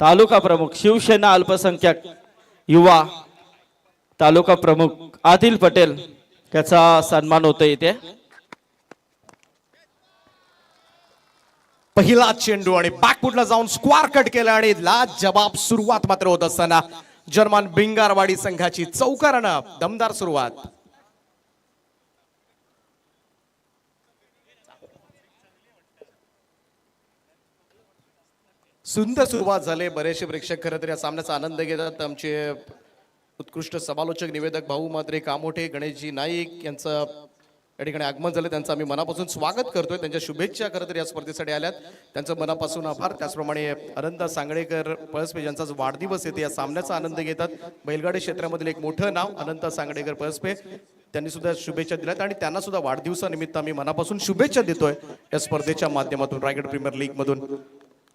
तालुका प्रमुख शिवसेना अल्पसंख्याक युवा तालुका प्रमुख आदिल पटेल याचा सन्मान होतो इथे। पहिला चेंडू आणि बॅकफुटला जाऊन स्क्वार कट केला आणि लाजवाब सुरुवात मात्र होत असताना जर्मन भिंगारवाडी संघाची चौकारानं दमदार सुरुवात। सुंदर सुरुवात झाली। बरेचसे प्रेक्षक खरं तर या सामन्याचा आनंद घेतात। आमचे उत्कृष्ट समालोचक निवेदक भाऊ मात्रे कामोठे गणेशजी नाईक यांचं या ठिकाणी आगमन झालं, त्यांचं आम्ही मनापासून स्वागत करतोय। त्यांच्या शुभेच्छा खरं तर या स्पर्धेसाठी आल्यात, त्यांचं मनापासून आभार। त्याचप्रमाणे अनंता सांगडेकर पळसपे यांचा वाढदिवस येते, या सामन्याचा आनंद घेतात। बैलगाडी क्षेत्रामधील एक मोठं नाव अनंता सांगडेकर पळसपे, त्यांनी सुद्धा शुभेच्छा दिल्यात आणि त्यांना सुद्धा वाढदिवसानिमित्त आम्ही मनापासून शुभेच्छा देतोय या स्पर्धेच्या माध्यमातून रायगड प्रीमियर लीग मधून।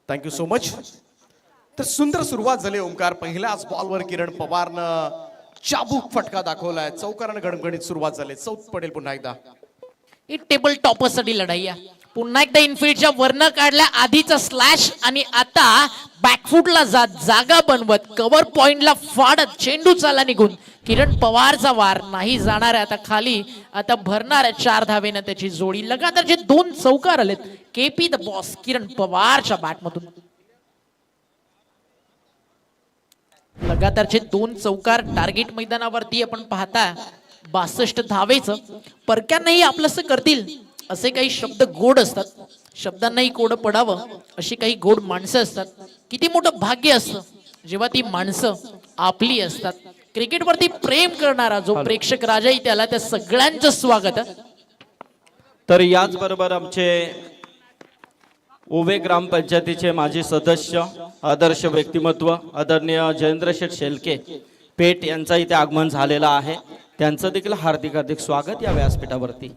Thank you so much. तर सुंदर सुरुवात झाली ओंकार। पहिल्याच बॉलवर किरण पवारनं चाबूक फटका दाखवलाय, चौकारानं गणगणित सुरुवात झाली। चौथ पडेल पुन्हा एकदा ही टेबल टॉपरसाठी लढाई आहे। पुन्हा एकदा इनफिल्डच्या वरनं काढल्या आधीचा स्लॅश आणि आता बॅकफुटला जागा बनवत कव्हर पॉइंटला फाडत चेंडू चाला निघून किरण पवारचा वार नाही जाणार आहे। आता खाली आता भरणार आहे 4 धावेनं त्याची जोडी। लगातार जे 2 चौकार आलेत केपी द बॉस किरण पवारच्या बॅटमधून। लगातारचे 2 चौकार टार्गेट मैदानावरती आपण पाहता 62 धावेचं। परक्यांनाही आपलंसं करतील असे काही शब्द गोड असतात, शब्दांनाही कोड पडावं अशी काही गोड माणसं असतात। किती मोठं भाग्य असतं जेव्हा ती माणसं आपली असतात। क्रिकेटवरती प्रेम करणारा जो प्रेक्षक राजा त्याला त्या सगळ्यांचं स्वागत आहे। तर याच बरोबर आमचे ओवे ग्रामपंचायतीचे माजी सदस्य आदर्श व्यक्तिमत्व आदरणीय जयेंद्र शेठ शेलके पेठ यांचा इथे आगमन झालेला आहे, त्यांचं देखील हार्दिक हार्दिक स्वागत या व्यासपीठावरती।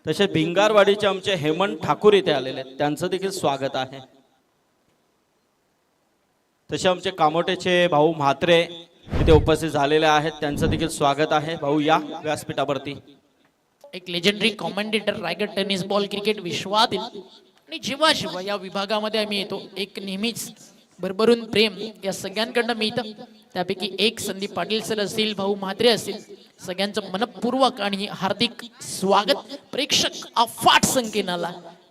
तसे भिंगारवाडीचे आमचे हेमंत ठाकूर इथे आलेले आहेत, त्यांचं देखील स्वागत आहे। तसे आमचे कामोटेचे भाऊ म्हात्रे इथे उपस्थित झालेले आहेत, त्यांचं देखील स्वागत आहे। भाऊ या व्यासपीठावरती। एक legendary commentator Raigad tennis ball cricket विश्वातील आणि जेव्हा जेव्हा या विभागामध्ये आम्ही येतो एक नेहमीच भरभरून प्रेम या सगळ्यांकडनं मिळतं। त्यापैकी एक संदीप पाटील सर असतील, भाऊ म्हात्रे असतील, सगळ्यांचं मनपूर्वक आणि हार्दिक स्वागत। प्रेक्षक अफाट संख्येनं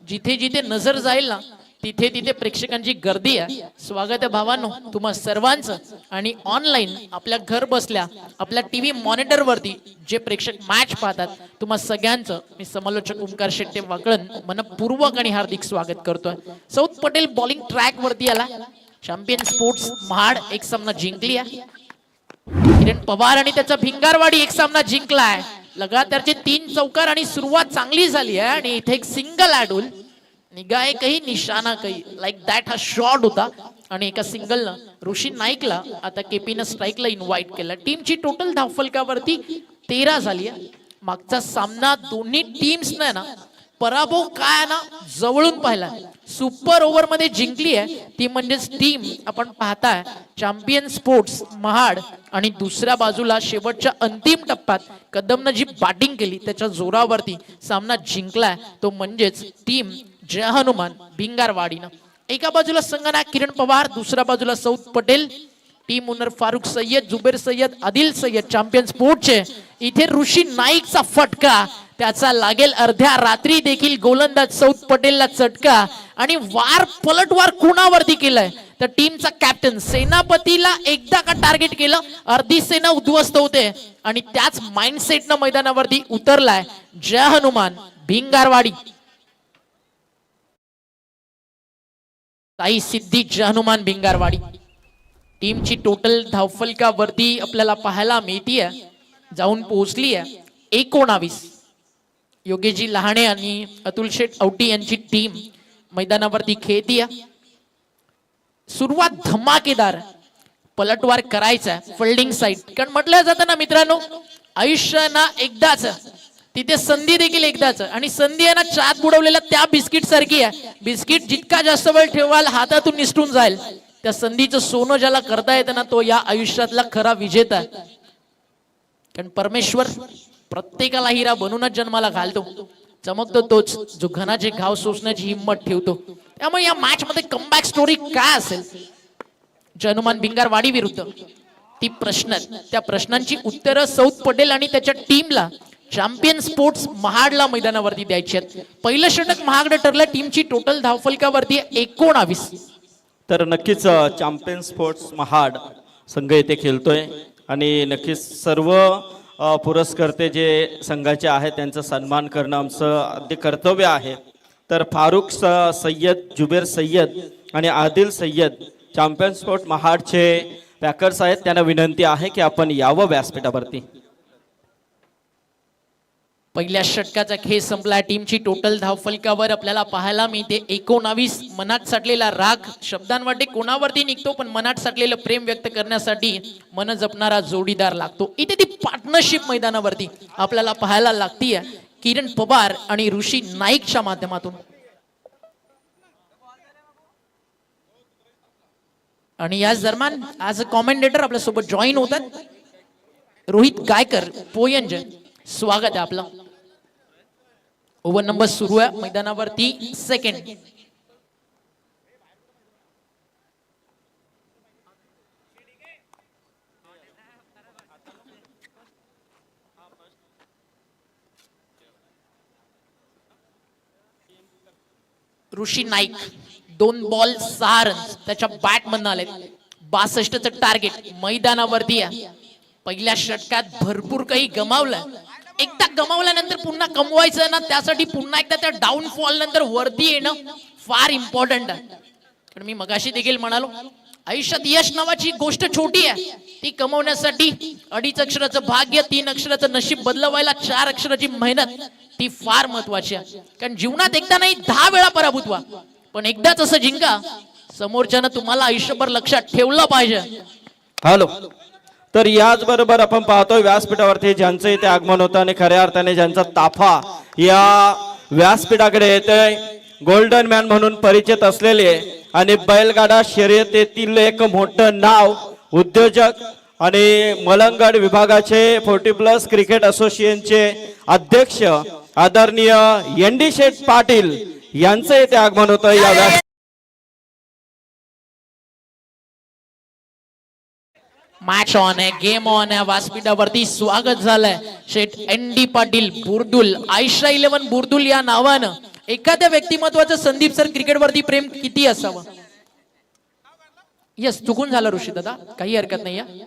जिथे जिथे नजर जाईल ना तिथे तिथे प्रेक्षकांची गर्दी आहे। स्वागत आहे भावांनो तुम्हा सर्वांचं। आणि ऑनलाईन आपल्या घर बसल्या आपल्या टीव्ही मॉनिटर वरती जे प्रेक्षक मॅच पाहतात तुम्हा सगळ्यांचं मी समालोचक ओंकार शेट्टे वाकळन मनपूर्वक आणि हार्दिक स्वागत करतोय। सौथ पटेल बॉलिंग ट्रॅक वरती आला। चॅम्पियन स्पोर्ट्स महाड एक सामना जिंकली आहे। किरण पवार आणि त्याचा भिंगारवाडी एक सामना जिंकलाय। लगातारचे 3 चौकार आणि सुरुवात चांगली झाली आहे आणि इथे एक सिंगल ॲडूल निगाहे काही निशाणा काही लाईक दॅट हा शॉट होता आणि एका सिंगलनं ऋषी नाईकला आता केपीनं स्ट्राईकला इन्व्हाइट केलं। टीमची टोटल धावफलकावरती 13 झाली आहे। मागचा सामना दोन्ही टीम्सने ना पराभव काय ना जवळून पाहिला, सुपर ओव्हर मध्ये जिंकली आहे ती म्हणजेच टीम आपण पाहताय चॅम्पियन स्पोर्ट्स महाड। आणि दुसऱ्या बाजूला शेवटच्या अंतिम टप्प्यात कदमनं जी बॅटिंग केली त्याच्या जोरावरती सामना जिंकलाय तो म्हणजेच टीम जय हनुमान भिंगारवाडीनं। एका बाजूला संगनायक किरण पवार, दुसऱ्या बाजूला सौथ Patel, team owner Farukh Sayyad, Zuber Sayyad, Adil Sayyad champion स्पोर्टचे। इथे ऋषी नाईकचा फटका त्याचा लागेल अर्ध्या रात्री देखील गोलंदाज सौथ पटेलला चटका आणि वार पलटवार कुणावरती केलाय तर टीमचा कॅप्टन सेनापतीला एकदा का टार्गेट केलं अर्धी सेना उद्ध्वस्त होते आणि त्याच माइंडसेटनं मैदानावरती उतरलाय जय हनुमान भिंगारवाडी। ताई सिद्धी जय हनुमान भिंगारवाडी। टीमची टोटल धावफलकावरती आपल्याला पाहायला मिळतीये जाऊन पोहोचली आहे 19। योगेशजी लहाणे आणि अतुल शेठ औटी यांची टीम मैदानावरती खेळतीये। सुरुवात धमाकेदार, पलटवार करायचा फिल्डिंग साइड, कारण म्हटलं जातं ना मित्रांनो आयुष्य ना एकदाच, तिथे संधी देखील एकदाच आणि संधी आहे ना चात बुडवलेल्या त्या बिस्किट सारखी आहे। बिस्किट जितका जास्त वेळ ठेवाल हातातून निसटून जाईल, त्या संधीचं सोनं ज्याला करता येतं ना तो या आयुष्यातला खरा विजेता आहे। कारण परमेश्वर प्रत्येकाला हिरा बनवूनच जन्माला घालतो, चमकतो तोच जो घनाचे घाव सोसण्याची हिंमत ठेवतो. त्यामुळे या मॅच मध्ये कमबॅक स्टोरी काय असेल, हनुमान भिंगारवाडी विरुद्ध ती प्रश्न, त्या प्रश्नांची उत्तरं सौथ पटेल आणि त्याच्या टीमला चॅम्पियन स्पोर्ट्स महाडला मैदानावरती द्यायची आहेत. पहिलं षटक महागडं ठरलं. टीमची टोटल धावफलकावरती 19. तर नक्कीच चॅम्पियन स्पोर्ट्स महाड संघ येथे खेळतोय आणि नक्कीच सर्व पुरस्कर्ते जे संघाचे आहेत त्यांचा सन्मान करणं आमचं अगदी कर्तव्य आहे. तर फारुख सय्यद, जुबेर सय्यद आणि आदिल सय्यद चॅम्पियन स्पोर्ट महाडचे पॅकर्स आहेत, त्यांना विनंती आहे की आपण यावं व्यासपीठावरती. पहिल्या षटकाचा खेळ संपला. टीमची टोटल धावफलकावर आपल्याला पाहायला मिळते 19. मनात साठलेला राग शब्दांवाटे कोणावरती निघतो, पण मनात साठलेलं प्रेम व्यक्त करण्यासाठी मन जपणारा जोडीदार लागतो. इथे ती पार्टनरशिप मैदानावरती आपल्याला पाहायला लागतीये किरण पवार आणि ऋषी नाईकच्या माध्यमातून. आणि याच दरम्यान आज कॉमेंटेटर आपल्या सोबत जॉईन होतात. रोहित गायकर पोयंज, स्वागत आहे आपलं. ओव्हर नंबर सुरू आहे मैदानावरती. सेकंड ऋषी नाईक 2 बॉल 6 रन त्याच्या बॅट मधून आले. 62चं टार्गेट मैदानावरती आहे. पहिल्या षटकात भरपूर काही गमावलं. एकदा गमावल्यानंतर पुन्हा कमवायचं ना, त्यासाठी पुन्हा एकदा त्या डाऊनफॉल नंतर वरती येणं फार इम्पॉर्टंट आहे. कारण मी मगाशी देखील म्हणालो, आयुष्यात यश नावाची गोष्ट छोटी आहे. ती कमवण्यासाठी 2.5 अक्षराचं भाग्य, 3 अक्षराचं नशीब बदलवायला 4 अक्षराची मेहनत ती फार महत्वाची आहे. कारण जीवनात एकदा नाही 10 वेळा पराभूत व्हा, पण एकदाच असं जिंका समोरच्यानं तुम्हाला आयुष्यभर लक्षात ठेवलं पाहिजे. हॅलो. तर याचबरोबर आपण पाहतोय व्यासपीठावरती ज्यांचं इथे आगमन होतं आणि खऱ्या अर्थाने ज्यांचा ताफा या व्यासपीठाकडे येतोय, गोल्डन मॅन म्हणून परिचित असलेले आणि बैलगाडा शर्यतीतील एक मोठं नाव, उद्योजक आणि मलंगड विभागाचे 40+ क्रिकेट असोसिएशनचे अध्यक्ष आदरणीय एनडी शेठ पाटील यांचं इथे आगमन होतं. या व्यास मॅच ऑन आहे, गेम ऑन आहे. व्यासपीठावरती स्वागत झालंय शेठ एनडी पाटील बुर्दुल. आयशा 11 बुर्दुल या नावानं एखाद्या व्यक्तिमत्वाचं संदीप सर क्रिकेटवरती प्रेम किती असावं. यस, चुकून झालं ऋषी दादा, काही हरकत नाही आहे.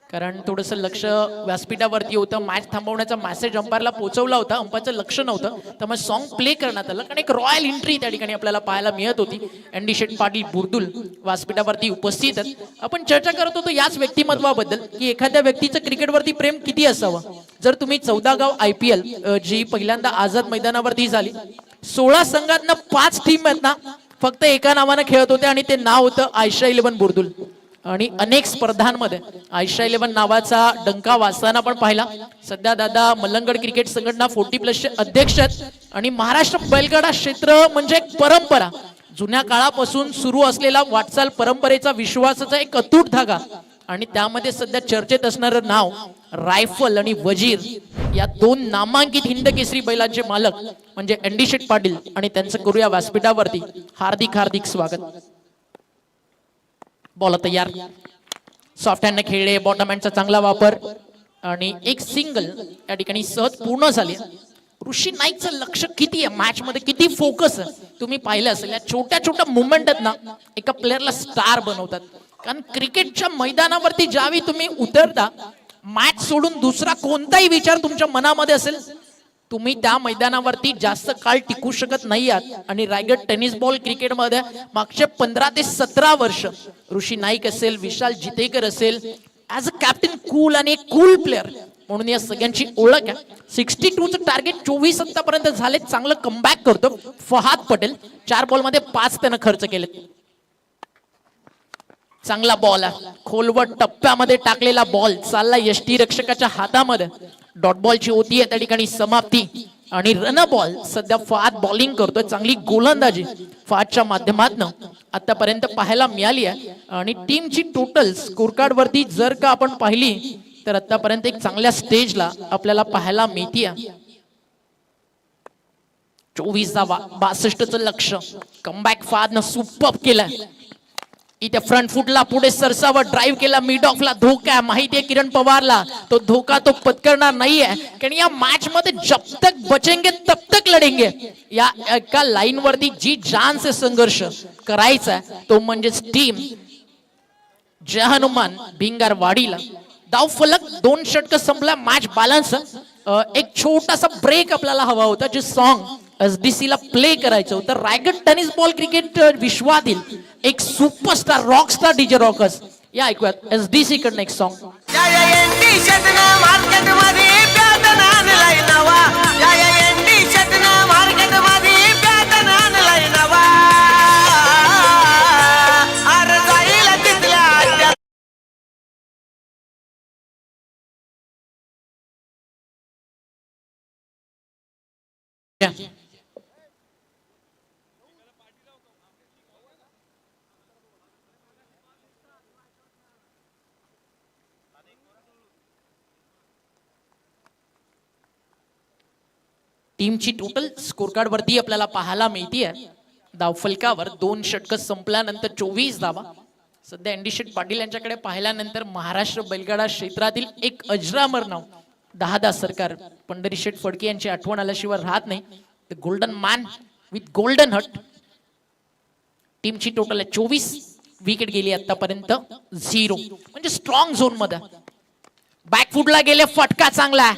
कारण थोडंसं लक्ष व्यासपीठावरती होतं. मॅच थांबवण्याचा मेसेज अंपायरला पोहोचवला होता, अंपायरचं लक्ष नव्हतं, त्यामुळे सॉन्ग प्ले करण्यात आलं. कारण एक रॉयल एंट्री त्या ठिकाणी आपल्याला पाहायला मिळत होती. एनडी शेठ पाटील बुर्दुल व्यासपीठावरती उपस्थित आहेत. आपण चर्चा करत होतो याच व्यक्तिमत्वाबद्दल की एखाद्या व्यक्तीचं क्रिकेटवरती प्रेम किती असावं. जर तुम्ही 14 गाव IPL जी पहिल्यांदा आझाद मैदानावरती झाली, 16 संघातनं 5 टीम आहेत ना, फक्त एका नावानं खेळत होते आणि ते नाव होतं आयशा 11 बुर्दुल. आणि अनेक स्पर्धांमध्ये आयशा 11 नावाचा डंका वाजताना पण पाहिला. सध्या दादा मलंगड क्रिकेट संघटना 40+ चे अध्यक्ष आहेत. आणि महाराष्ट्र बैलगाडा क्षेत्र म्हणजे एक परंपरा, जुन्या काळापासून सुरू असलेला वाटचाल परंपरेचा विश्वासाचा एक अतूट धागा. आणि त्यामध्ये सध्या चर्चेत असणारं नाव रायफल आणि वजीर या 2 नामांकित हिंद केसरी बैलांचे मालक म्हणजे एनडी शेठ पाटील आणि त्यांचं करूया व्यासपीठावरती हार्दिक हार्दिक स्वागत. बॉल तयार, सॉफ्ट हँड खेळले, बॉटम हँडचा चांगला वापर आणि एक सिंगल या ठिकाणी सहज पूर्ण झाली. ऋषी नाईकचं लक्ष किती आहे मॅच मध्ये, किती फोकस आहे तुम्ही पाहिलं असेल. या छोट्या छोट्या मुवमेंट आहेत ना, एका प्लेअरला स्टार बनवतात. कारण क्रिकेटच्या मैदानावरती ज्यावेळी तुम्ही उतरता, मॅच सोडून दुसरा कोणताही विचार तुमच्या मनामध्ये असेल, तुम्ही त्या मैदानावरती जास्त काळ टिकू शकत नाही आहात. आणि रायगड टेनिस बॉल क्रिकेटमध्ये मागचे 15 ते 17 वर्ष ऋषी नाईक असेल, विशाल जितेकर असेल, ऍज अ कॅप्टन कूल आणि एक कूल प्लेअर म्हणून या सगळ्यांची ओळख आहे. 62चं टार्गेट 24 आतापर्यंत झाले. चांगलं कमबॅक करतो फहाद पटेल. 4 बॉलमध्ये 5 त्यानं खर्च केले. चांगला बॉल आहे, खोलवट टप्प्यामध्ये टाकलेला बॉल चालला यष्टी रक्षकाच्या हातामध्ये. डॉट बॉलची होती आहे त्या ठिकाणी समाप्ती. आणि रन बॉल सध्या फहाद बॉलिंग करतोय. चांगली गोलंदाजी फहादच्या माध्यमातून आतापर्यंत पाहायला मिळाली आहे. आणि टीमची टोटल स्कोर कार्ड वरती जर का आपण पाहिली तर आतापर्यंत एक चांगल्या स्टेजला आपल्याला पाहायला मिळते. 24 धावा, 62चं लक्ष. कमबॅक फादनं सुपर केलं. इथे फ्रंट फुटला, पुढे सरसावत ड्राईव्ह केला, मिड ऑफला धोका. माहितीये किरण पवारला तो धोका तो पत्करणार नाहीये, कारण या मॅच मध्ये जब तक बचेंगे तब तक लढेंगे. या एका लाईन वरती जी जान से संघर्ष करायचा तो म्हणजेच टीम जय हनुमान भिंगारवाडीला. धाव फलक 2 षटक संपला, मॅच बॅलन्स. एक छोटासा ब्रेक आपल्याला हवा होता, जे सॉन्ग एसडीसी ला प्ले करायचं होतं. रायगड टेनिस बॉल क्रिकेट विश्वातील एक सुपरस्टार रॉकस्टार डीजे रॉकर्स या ऐकूयात एसडीसी कडनं एक सॉन्ग. टीमची टोटल स्कोर कार्ड वरती आपल्याला पाहायला मिळतीये. धावफलकावर 2 षटक संपल्यानंतर 24 धावा. सध्या एनडी शेठ पाटील यांच्याकडे पाहिल्यानंतर महाराष्ट्र बैलगाडा क्षेत्रातील एक अजरामर नाव 10 सरकार पंढरी शेठ फडके यांची आठवण आल्याशिवाय राहत नाही. The golden man with golden hat. टीमची टोटल आहे 24. विकेट गेली आतापर्यंत 0, म्हणजे स्ट्रॉंग झोन मध्ये. बॅकफुटला गेले, फटका चांगला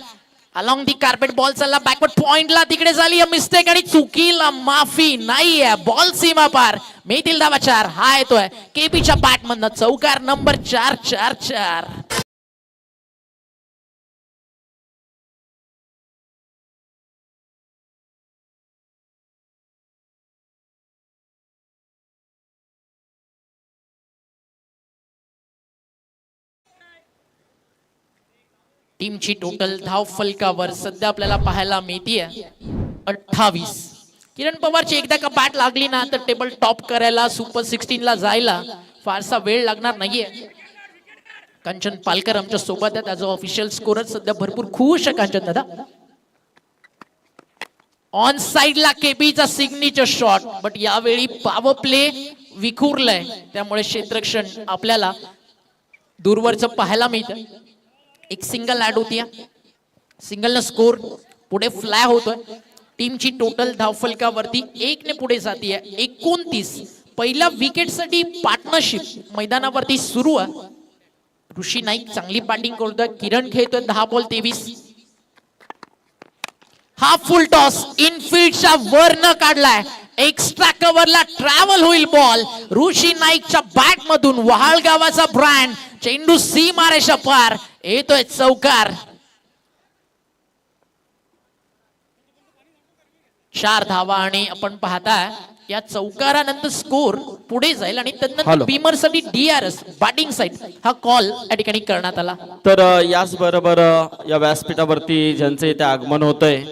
अलॉंग दी कार्पेट. बॉल चालला बॅकवर्ड पॉइंटला, तिकडे झाली मिस्टेक आणि चुकीला माफी नाहीये. बॉल सीमा पार. मिळतील धावा 4. हा येतोय केपीच्या बॅट मधनं चौकार नंबर 444. टीमची टोटल धाव फलकावर सध्या आपल्याला पाहायला मिळतीये 28. किरण पवारची एकदा का बॅट लागली ना तर टेबल टॉप करायला, सुपर 16 ला जायला फारसा वेळ लागणार नाहीये. कांचन पालकर आमच्या सोबत आहेत ॲज अ ऑफिशियल स्कोरर. सध्या भरपूर खुश आहे कांचन दादा. ऑन साइडला केबीचा सिग्नेचर शॉट, बट यावेळी पॉवर प्ले विखुरलाय, त्यामुळे क्षेत्ररक्षण आपल्याला दूरवरचं पाहायला मिळतं. एक सिंगल ऍड होती, सिंगल न स्कोर पुढे फ्लाय होतोय. टीमची टोटल धावफलकावरती 1 ने पुढे जातीये 29. पहिल्या विकेट साठी पार्टनरशिप मैदानावरती सुरू आहे. ऋषी नाईक चांगली बॅटिंग करतोय. किरण खेळतोय 10 बॉल 23. हा फुल टॉस इनफिल्डच्या वर न काढलाय. एक्स्ट्रा कव्हरला ट्रॅव्हल होईल बॉल. ऋषी नाईकच्या बॅट मधून वहाळ गावाचा ब्रँड चेंडू सी मारेच्या पार येतोय चौकार. 4 धावा आणि आपण पाहताय या चौकारानंतर स्कोर पुढे जाईल आणि त्यानंतर बीमर साठी डीआरएस बॅटिंग साइड हा कॉल या ठिकाणी करण्यात आला. तर याच बरोबर या व्यासपीठावरती ज्यांचे इथे आगमन होतंय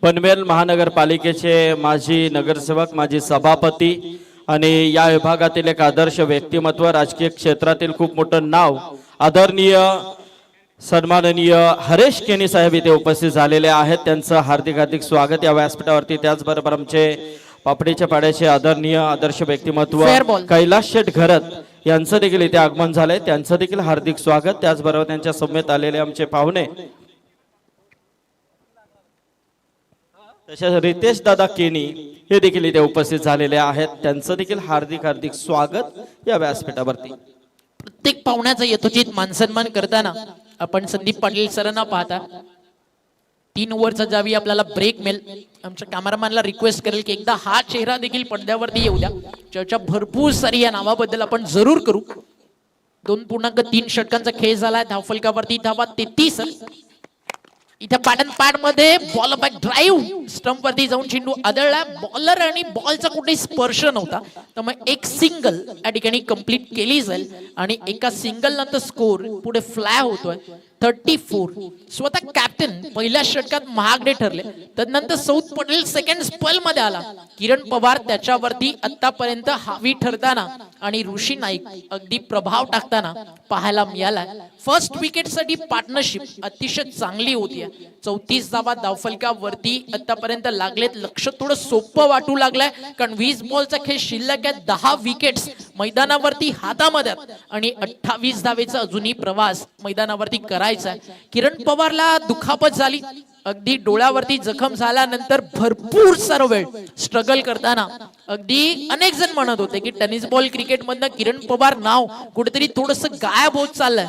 पनवेल महानगरपालिकेचे माजी नगरसेवक, माजी सभापती आणि या विभागातील एक आदर्श व्यक्तिमत्व, राजकीय क्षेत्रातील खूप मोठं नाव, आदरणीय सन्माननीय हरेश केनी साहेब इथे उपस्थित झालेले आहेत. त्यांचं हार्दिक हार्दिक स्वागत या व्यासपीठावरती. त्याचबरोबर आमचे पापडीच्या पाड्याचे आदरणीय आदर्श व्यक्तिमत्व कैलास शेठ घरत यांचं देखील इथे आगमन झालंय. त्यांचं देखील हार्दिक स्वागत. त्याचबरोबर त्यांच्या समेत आलेले आमचे पाहुणे तसेच रितेश दादा केनी हे देखील इथे उपस्थित झालेले आहेत. त्यांचं देखील हार्दिक हार्दिक स्वागत या व्यासपीठावरती. प्रत्येक पाहुण्याचा यथोचित मानसन्मान करताना आपण संदीप पाटील सरांना पाहता 3 ओव्हरचा ज्यावेळी आपल्याला ब्रेक मिळेल आमच्या कॅमेरामॅनला रिक्वेस्ट करेल की एकदा हा चेहरा देखील पडद्यावरती येऊ द्या. चर्चा भरपूर सारी या नावाबद्दल आपण जरूर करू. 2.3 षटकांचा खेळ झालाय. धावफलकावरती धावा 33. इथे पॅटर्न पॅड मध्ये बॉल बॅक ड्राईव्ह स्टंप वरती जाऊन चेंडू आदळला. बॉलर आणि बॉलचा कुठेही स्पर्श नव्हता, त्यामुळे एक सिंगल या ठिकाणी कंप्लीट केली जाईल आणि एका सिंगल नंतर स्कोर पुढे फ्लाय होतोय. 34. स्वतः कॅप्टन पहिल्या षटकात महागडे ठरले. तदनंतर सौथ पटेल सेकंड स्पेल मध्ये आला. किरण पवार त्याच्यावरती आतापर्यंत हावी ठरताना आणि ऋषी नाईक अगदी प्रभाव टाकताना पाहायला मिळाला. फर्स्ट विकेट साठी पार्टनरशिप अतिशय चांगली होती. 34 धावा धावफलकावरती आतापर्यंत लागलेत. लक्ष थोडं सोपं वाटू लागलंय कारण 20 बॉलचा खेळ शिल्लक आहे. 10 विकेट्स मैदानावरती हातामध्ये आणि 28 धावेचा अजूनही प्रवास मैदानावरती करायचा आहे. किरण पवारला दुखापत झाली. अगदी डोळ्यावरती जखम झाल्यानंतर भरपूर सारा वेळ स्ट्रगल करताना अगदी अनेक जण म्हणत होते की टेनिस बॉल क्रिकेट मधनं किरण पवार नाव कुठेतरी थोडस गायब होत चाललंय.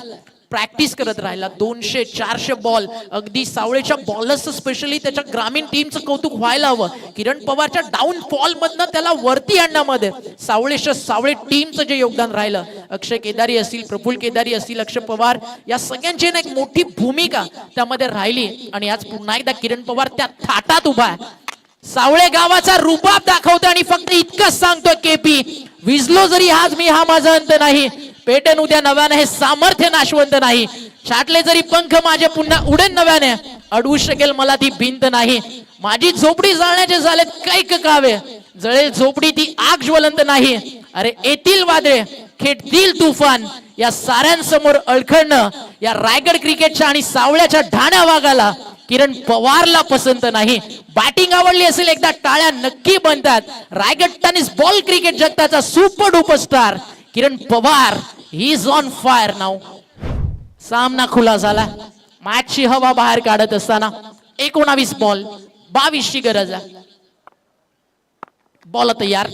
प्रॅक्टिस करत राहिला. 200-400 बॉल अगदी सावळेच्या बॉलर्स स्पेशली त्याच्या ग्रामीण टीमचं कौतुक व्हायला हवं. किरण पवारच्या डाऊनफॉल मधनं त्याला वरती आणण्यामध्ये सावळे टीमचं जे योगदान राहिलं, अक्षय केदारी असतील, प्रफुल्ल केदारी असतील, अक्षय पवार या सगळ्यांची एक मोठी भूमिका त्यामध्ये राहिली. आणि आज पुन्हा एकदा किरण पवार त्या थाटात उभा आहे. सावळे गावाचा रुबाब दाखवतो आणि फक्त इतकंच सांगतोय केपी, विजलो जरी आज मी हा माझा अंत नाही, पेटन उद्या नव्याने हे सामर्थ्य नाशवंत नाही, छाटले जरी पंख माझे पुन्हा उडेन नव्याने, अडवू शकेल मला ती भिंत नाही, माझी झोपडी जाळण्याचे झालेत कैक कावे, जळेल झोपडी ती आग ज्वलंत नाही, अरे येतील वादळे खेळतील तुफान, या साऱ्यांसमोर अळखळणं या रायगड क्रिकेटच्या आणि सावळ्याच्या ढाण्या वागाला किरण पवारला पसंत नाही. बॅटिंग आवडली असेल एकदा टाळ्या नक्की बनतात. रायगड टेनिस बॉल क्रिकेट जगताचा super duper star Kiran Pawar he is on fire now. सामना खुला झाला. मॅचची हवा बाहेर काढत असताना 19 बॉल 22 ची गरज आहे. बॉल तयार.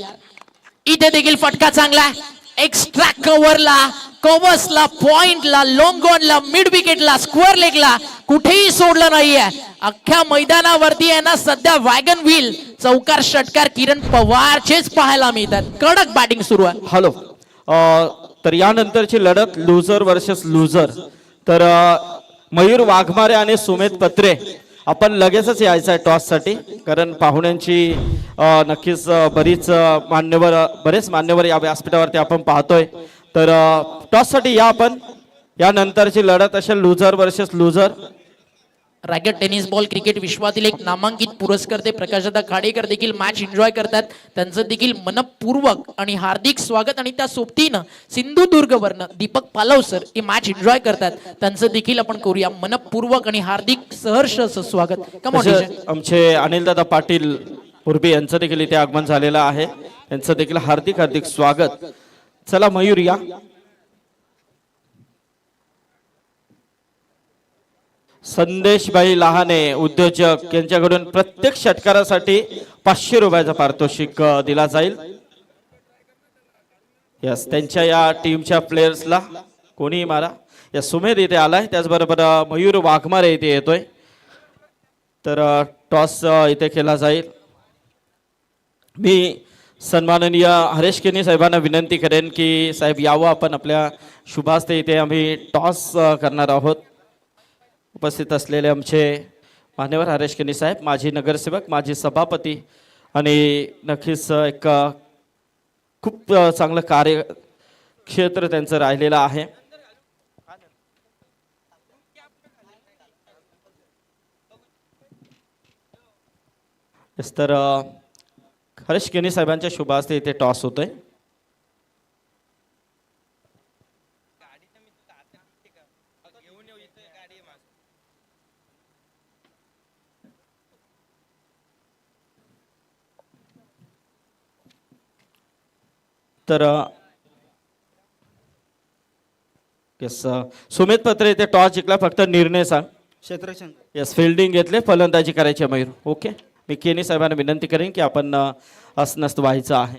इथे देखील फटका चांगला. एक्स्ट्रा कव्हरला, कव्हर्सला, पॉइंटला, लॉंग ऑनला, मिड विकेटला, स्क्वेअर लेगला कुठेही सोडलं नाहीये. अख्ख्या मैदानावरती आहे ना सध्या वॅगन व्हील चौकार षटकार किरण पवारचेच पाहायला मिळतात. कडक बॅटिंग सुरू आहे. हॅलो. तर यानंतरची लढत लुझर वर्सेस लुझर. तर मयूर वाघमारे आणि सुमेध पत्रे आपण लगेचच यायचं आहे टॉस साठी, कारण पाहुण्यांची नक्कीच बरेच मान्यवर या व्यासपीठावरती आपण पाहतोय. तर टॉस साठी या आपण. यानंतरची लढत असेल लुझर versus लुझर. Raigad tennis ball cricket विश्वातील एक नामांकित पुरस्कर्ते प्रकाशदा खाडेकर देखील मॅच एन्जॉय करतात. त्यांचं देखील मनपूर्वक आणि हार्दिक स्वागत. आणि त्या सोबतीनं सिंधुदुर्गवरनं दीपक पालव सर ही मॅच एन्जॉय करतात. त्यांचं देखील आपण करूया मनपूर्वक आणि हार्दिक सहर्ष असं स्वागत. आमचे अनिलदादा पाटील पूर्वी यांचं देखील इथे आगमन झालेलं आहे. त्यांचं देखील हार्दिक हार्दिक स्वागत. चला मयूर या. संदेशभाई लहाने उद्योजक यांच्याकडून प्रत्येक षटकारासाठी 500 रुपयाचा पारितोषिक दिला जाईल. यस, त्यांच्या या टीमच्या प्लेयर्सला कोणीही मारा. या सुमेध इथे आलाय, त्याचबरोबर मयूर वाघमारे इथे येतोय. तर टॉस इथे केला जाईल. मी सन्माननीय हरेश केनी साहेबांना विनंती करेन की साहेब यावं, आपण आपल्या शुभास्ते इथे आम्ही टॉस करणार आहोत. उपस्थित असलेले आमचे मान्यवर हरेश केनी साहेब, माजी नगरसेवक, माजी सभापती आणि नक्कीच एक खूप चांगलं कार्यक्षेत्र त्यांचं राहिलेलं आहे. तर हरेश केनी साहेबांच्या शुभ हस्ते इथे टॉस होतोय. तर सुमेध पत्रे इथे टॉस जिंकला. फक्त निर्णय सांग. क्षेत्ररक्षण. यस, फिल्डिंग घेतले, फलंदाजी करायची आहे मयूर. ओके, मी केनी साहेबांना विनंती करेन की आपण असनस्त व्हायचं आहे.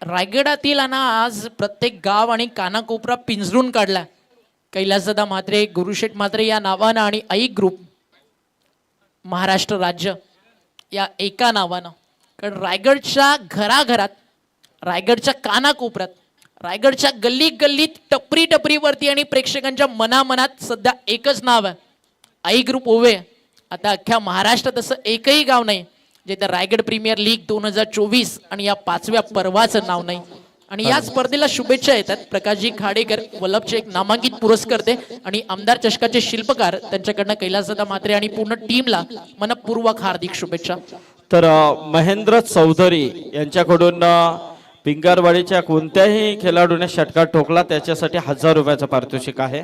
रायगडातील आणि आज प्रत्येक गाव आणि कानाकोपरा पिंजरून काढला. कैलासदादा म्हात्रे, गुरुशेठ म्हात्रे या नावानं आणि आई ग्रुप महाराष्ट्र राज्य या एका नावानं. कारण रायगडच्या घराघरात, रायगडच्या कानाकोपऱ्यात, रायगडच्या गल्ली गल्लीत, टपरी टपरीवरती आणि प्रेक्षकांच्या मनामनात सध्या एकच नाव आहे, आई ग्रुप ओवे. आता अख्ख्या महाराष्ट्रात असं एकही गाव नाही जे त्या रायगड प्रीमियर लीग 2024 आणि या 5व्या पर्वाचं नाव नाही. आणि या स्पर्धेला शुभेच्छा येतात प्रकाशजी खाडेकर वल्लभचे एक नामांकित पुरस्कर्ते आणि आमदार चषकाचे शिल्पकार त्यांच्याकडनं कैलासदादा म्हात्रे आणि पूर्ण टीमला मनपूर्वक हार्दिक शुभेच्छा. तर महेंद्र चौधरी यांच्याकडून पिंगारवाडीच्या कोणत्याही खेळाडूने षटकार ठोकला त्याच्यासाठी 1000 रुपयाचं पारितोषिक आहे.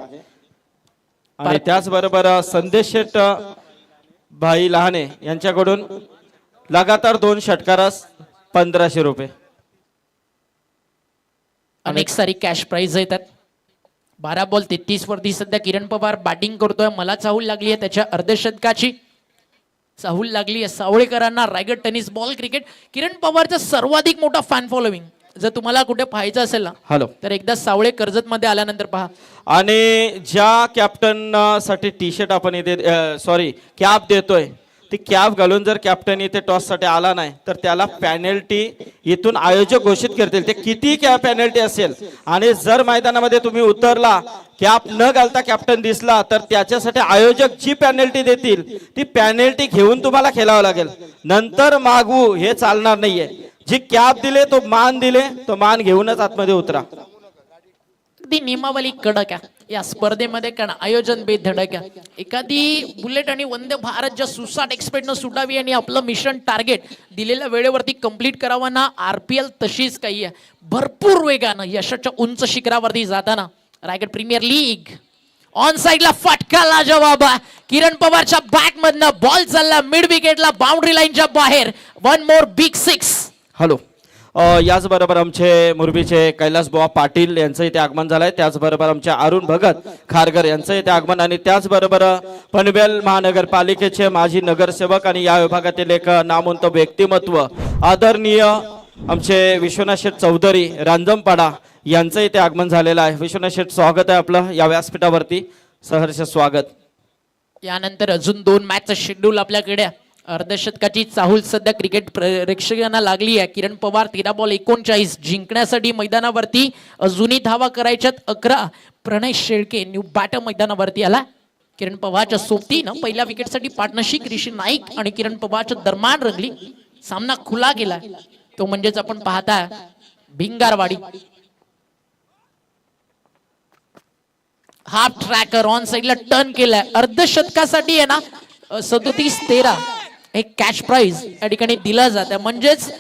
आणि त्याचबरोबर संदेश शेठ भाई लहाने यांच्याकडून लगातार 2 षटकारास 1500 रुपये. अनेक सारी कॅश प्राइज येतात. 12 बॉल 33 वरती सध्या किरण पवार बॅटिंग करतोय. मला चाहूल लागली आहे त्याच्या अर्धशतकाची. चाहूल लागली आहे सावळेकरांना रायगड टेनिस बॉल क्रिकेट. किरण पवारचा सर्वाधिक मोठा फॅन फॉलोविंग जर तुम्हाला कुठे पाहायचं असेल ना हॅलो तर एकदा सावळे कर्जत मध्ये आल्यानंतर पहा. आणि ज्या कॅप्टन साठी टी शर्ट आपण इथे सॉरी कॅप देतोय ती कॅप घालून जर कॅप्टन इथे टॉस साठी आला नाही तर त्याला पॅनल्टी इथून आयोजक घोषित करतील. ते किती कॅप पॅनल्टी असेल आणि जर मैदानामध्ये तुम्ही उतरला कॅप न घालता कॅप्टन दिसला तर त्याच्यासाठी आयोजक जी पॅनल्टी देतील ती पॅनल्टी घेऊन तुम्हाला खेळावं लागेल. नंतर मागू हे चालणार नाहीये. जी कॅप दिले तो मान घेऊनच आतमध्ये उतरा. अगदी नियमावली कडक आहे या स्पर्धेमध्ये कारण आयोजन बेधडक आहे. एखादी बुलेट आणि वंदे भारत ज्या सुसाट एक्सपेक्टनं सुटावी आणि आपलं मिशन टार्गेट दिलेल्या वेळेवरती कंप्लीट करावं ना RPL तशीच काही आहे. भरपूर वेगानं यशाच्या उंच शिखरावरती जाताना रायगड प्रीमियर लीग ऑन साइडला फटकाला जवाब किरण पवारच्या बॅट मधनं बॉल चालला मिड विकेटला बाउंड्री लाईनच्या बाहेर. 1 मोर बिग 6. हॅलो याचबरोबर आमचे मुरबीचे कैलास बुवा पाटील यांचं इथे आगमन झालंय. त्याचबरोबर आमचे अरुण भगत खारगर यांचं इथे आगमन आणि त्याचबरोबर पनवेल महानगरपालिकेचे माजी नगरसेवक आणि या विभागातील एक नामवंत व्यक्तिमत्व आदरणीय आमचे विश्वनाथ शेठ चौधरी रांजणपाडा यांचं इथे आगमन झालेलं आहे. विश्वनाथ शेठ स्वागत आहे आपलं या व्यासपीठावरती. सहर्ष स्वागत. यानंतर अजून 2 मॅचचं शेड्यूल आपल्याकडे. अर्धशतकाची चाहूल सध्या क्रिकेट प्रेक्षकांना लागली आहे. किरण पवार 13 बॉल 39 जिंकण्यासाठी मैदानावरती अजूनही धावा करायच्यात 11. प्रणय शेळके न्यू बॅटर मैदानावरती आला. किरण पवारच्या सोबतीनं पहिल्या विकेटसाठी पार्टनरशिप ऋषी नाईक आणि किरण पवारच्या दरम्यान रंगली. सामना खुला गेला तो म्हणजेच आपण पाहता भिंगारवाडी. हाफ ट्रॅकर ऑन साइडला टर्न केलाय. अर्धशतकासाठी आहे ना 37-13 एक कॅश प्राइज या ठिकाणी दिला जात म्हणजेच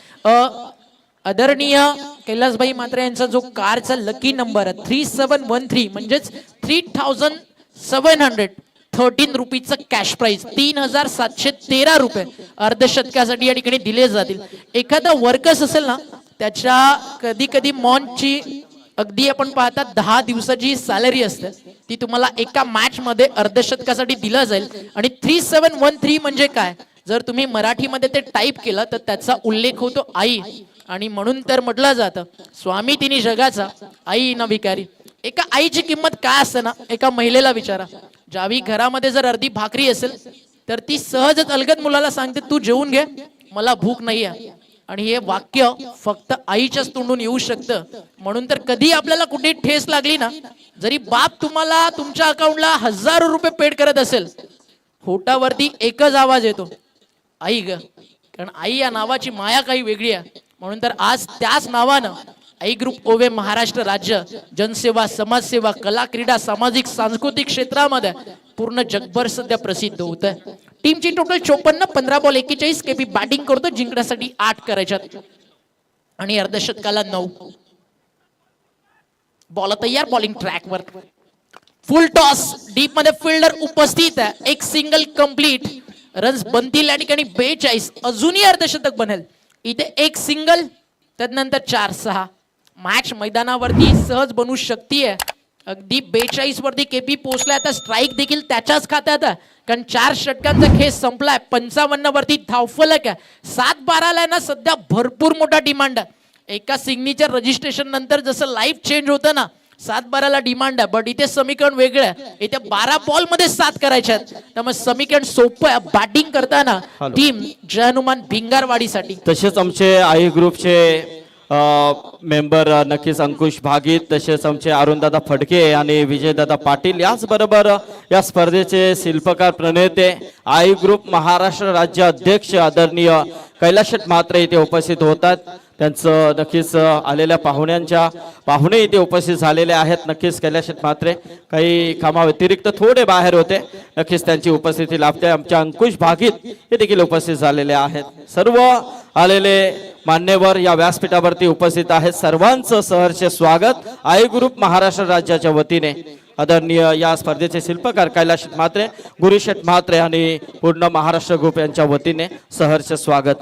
आदरणीय कैलासभाई म्हात्रे यांचा जो कारचा लकी नंबर आहे 3713 म्हणजेच 3713 रुपीचं कॅश प्राइज 3713 रुपये अर्धशतकासाठी या ठिकाणी दिले जातील. एखादा वर्कर्स असेल ना त्याच्या कधी कधी मॉनची अगदी आपण पाहता 10 दिवसाची सॅलरी असते ती तुम्हाला एका मॅच मध्ये अर्धशतकासाठी दिला जाईल. आणि 3713 म्हणजे काय जर तुम्ही मराठीमध्ये ते टाईप केलं तर त्याचा उल्लेख होतो आई. आणि म्हणून तर म्हटलं जातं स्वामी तिन्ही जगाचा आई न भिकारी. एका आईची किंमत काय असते ना एका महिलेला विचारा. ज्यावेळी घरामध्ये जर अर्धी भाकरी असेल तर ती सहजच अलगद मुलाला सांगते तू जेवून घे मला भूक नाही आहे. आणि हे वाक्य फक्त आईच्याच तोंडून येऊ शकतं. म्हणून तर कधी आपल्याला कुठे ठेस लागली ना जरी बाप तुम्हाला तुमच्या अकाउंटला 1000 रुपये पेड करत असेल होटावरती एकच आवाज येतो आई ग. कारण आई या नावाची माया काही वेगळी आहे. म्हणून तर आज त्याच नावानं आई ग्रुप ओवे महाराष्ट्र राज्य जनसेवा समाजसेवा कला क्रीडा सामाजिक सांस्कृतिक क्षेत्रामध्ये पूर्ण जगभर सध्या प्रसिद्ध होत आहे. टीमची टोटल 54 15 बॉल 41 केपी बॅटिंग करतो जिंकण्यासाठी 8 करायच्यात आणि अर्धशतकाला 9 बॉल तयार. बॉलिंग ट्रॅकवर फुल टॉस डीप मध्ये फिल्डर उपस्थित आहे. एक सिंगल कंप्लीट रन्स बनतील या ठिकाणी 42 अजूनही अर्धशतक बनेल. इथे एक सिंगल त्यानंतर 4-6 मॅच मैदानावरती सहज बनू शकते. अगदी 42 वरती केपी पोहोचलाय. आता स्ट्राईक देखील त्याच्याच खात्यात आहे कारण 4 षटकांचा खेळ संपलाय. 55 वरती धावफलक आहे. 7-12 ना सध्या भरपूर मोठा डिमांड आहे. एका सिग्नेचर रजिस्ट्रेशन नंतर जसं लाईफ चेंज होतं ना 7-12 डिमांड आहे. बट इथे समीकरण वेगळं आहे. इथे 12 बॉल मध्ये 7 करायचे आहेत त्यामुळे समीकरण सोपं आहे. बॅटिंग करताना टीम जय हनुमान भिंगारवाडीसाठी. तसेच आमचे आई ग्रुपचे मेंबर नक्कीच अंकुश भागीत तसेच आमचे अरुणदादा फडके आणि विजयदादा पाटील याचबरोबर या स्पर्धेचे शिल्पकार प्रणेते आई ग्रुप महाराष्ट्र राज्य अध्यक्ष आदरणीय कैलास शेठ म्हात्रे इथे उपस्थित होतात. त्यांचं नक्कीच आलेल्या पाहुणे इथे उपस्थित झालेले आहेत. नक्कीच कैलास शेठ म्हात्रे काही कामाव्यतिरिक्त थोडे बाहेर होते. नक्कीच त्यांची उपस्थिती लाभते. आमच्या अंकुश भागीत हे देखील उपस्थित झालेले आहेत. सर्व आलेले मान्यवर या व्यासपीठावरती उपस्थित आहेत. सर्वांचं सहर्ष स्वागत आई ग्रुप महाराष्ट्र राज्याच्या वतीने. आदरणीय या स्पर्धेचे शिल्पकार कैलास शेठ म्हात्रे, गुरु शेठ म्हात्रे आणि पूर्ण महाराष्ट्र ग्रुप यांच्या वतीने सहर्ष स्वागत.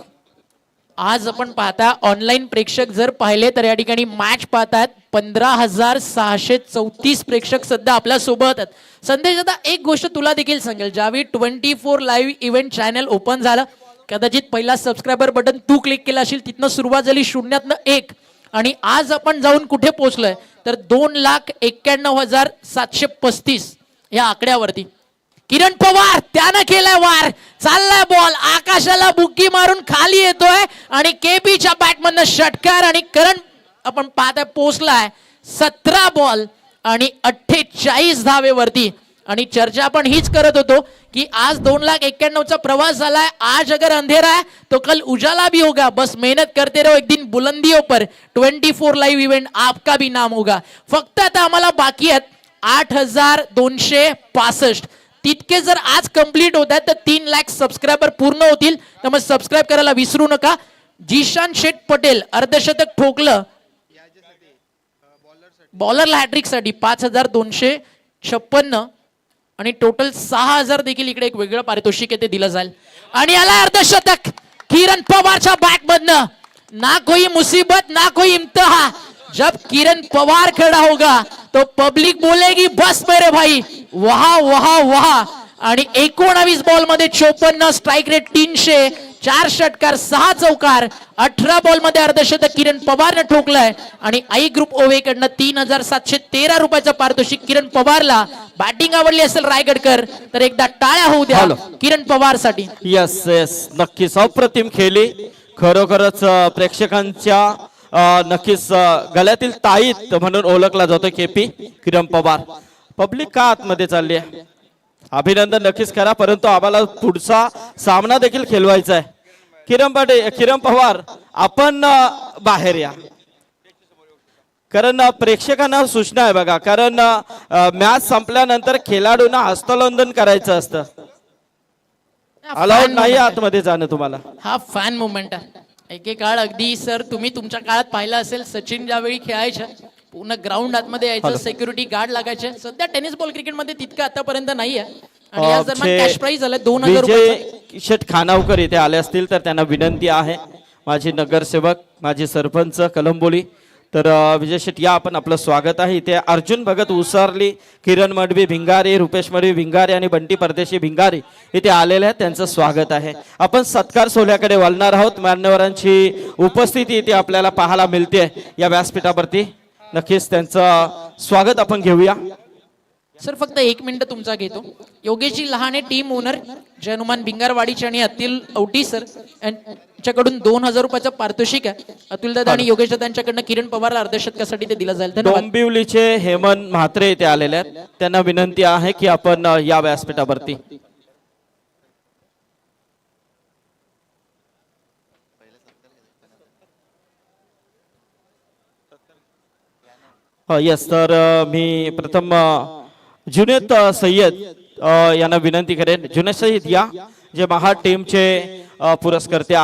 आज आपण पाहता ऑनलाईन प्रेक्षक जर पाहिले तर या ठिकाणी मॅच पाहतात 15,634 प्रेक्षक सध्या आपल्या सोबत आहेत. संदेश दादा, एक गोष्ट तुला देखील सांगेल, ज्यावेळी 24 लाईव्ह इव्हेंट चॅनल ओपन झालं, कदाचित पहिला सबस्क्रायबर बटन तू क्लिक केला असेल, तिथनं सुरुवात झाली 0तनं 1 आणि आज आपण जाऊन कुठे पोहोचलोय तर 2,91,735 या आकड्यावरती. किरण पवार त्यानं केलाय वार, चाललाय बॉल आकाशाला बुक्की मारून खाली येतोय आणि केपीच्या बॅटमधनं षटकार आणि करण आपण पाहताय पोहोचलाय 17 बॉल आणि 48 धावेवरती. आणि चर्चा आपण हीच करत होतो की आज 2,91,000चा प्रवास झालाय. आज अगर अंधेरा है तो कल उजाला भी होगा. बस मेहनत करते रहो, एक दिन बुलंदियों पर 24 लाईव्ह इव्हेंट आपका भी नाम होगा. फक्त आता आम्हाला बाकी आहेत 8,265. तितके जर आज कंप्लीट होत आहेत तर 3 लाख सबस्क्रायबर पूर्ण होतील. त्यामुळे सबस्क्राईब करायला विसरू नका. जिशान शेठ पटेल अर्धशतक ठोकलं बॉलरला हॅट्रिक साठी 5,256 आणि टोटल 6,000 देखील इकडे एक वेगळं पारितोषिक आहे ते दिलं जाईल. आणि याला अर्धशतक किरण पवारच्या बॅट मधनं. ना कोई मुसीबत ना कोई इम्तिहा, जब किरण पवार खड़ा होगा तो पब्लिक बोलेगी बस मेरे भाई वहा वहा वहा. आणि 19 बॉल मध्ये 54, स्ट्राईक रेट 300, 4 षटकार 6 चौकार, 18 बॉल मध्ये अर्धशतक किरण पवारने ठोकलंय. आणि आई ग्रुप ओवे कडनं 3,713 रुपयाचं पारितोषिक किरण पवारला. बॅटिंग आवडली असेल रायगडकर तर एकदा टाळ्या होऊ द्या किरण पवार साठी. यस यस, नक्कीच अप्रतिम खेळली. खरोखरच प्रेक्षकांच्या नक्कीच गळ्यातील ताईत म्हणून ओळखला जातो केपी किरण पवार. पब्लिक का आतमध्ये चालली आहे, अभिनंदन नक्कीच करा, परंतु आम्हाला पुढचा सामना देखील खेळवायचा आहे. किरण पवार आपण बाहेर या, कारण प्रेक्षकांना सूचना आहे बघा, कारण मॅच संपल्यानंतर खेळाडूंना हस्तोलंदन करायचं असतं. अलाउड नाही आतमध्ये जाणं तुम्हाला. हा फॅन मुवमेंट आहे. एकेकाळ अगदी सर तुम्ही तुमच्या काळात पाहिलं असेल, सचिन ज्यावेळी खेळायचे पूर्ण ग्राउंड आतमध्ये यायचं, सिक्युरिटी गार्ड लागायचे. सध्या टेनिस बॉल क्रिकेट मध्ये तितकं आतापर्यंत नाही आहे. आणि या दरम्यान कॅश प्राइज झालं 2,000 रुपये. शेठ खानावकर इथे आले असतील तर त्यांना विनंती आहे, माझे नगरसेवक माझे सरपंच कलंबोली, तर विजय शेठ या, आपण आपलं स्वागत आहे. इथे अर्जुन भगत उसरली, किरण मडवी भिंगारी, रुपेश मडवी भिंगारी आणि बंटी परदेशी भिंगारी इथे आलेले आहेत, त्यांचं स्वागत आहे. आपण सत्कार सोहळ्याकडे वळणार आहोत. मान्यवरांची उपस्थिती इथे आपल्याला पाहायला मिळते या व्यासपीठावरती. नक्कीच त्यांचं स्वागत आपण घेऊया. सर फक्त 1 मिनिट तुमचा घेतो. योगेशजी लहाने टीम ओनर, जय हनुमान भिंगारवाडीचे आणि अतुल औटी सर यांच्याकडून 2,000 रुपयाचं पारितोषिक आहे. अतुल दादा आणि योगेश दादा यांच्याकडनं किरण पवारला अर्धशतकासाठी ते दिलं जाईल. धन्यवाद. डोंबिवलीचे हेमंत म्हात्रे इथे आलेले आहेत, त्यांना विनंती आहे की आपण या व्यासपीठावरती. यस, तर मी प्रथम जुनेद सय्यद यांना विनंती करेन. जुनेद सय्यद या, जे महा टीमचे पुरस्कर्ते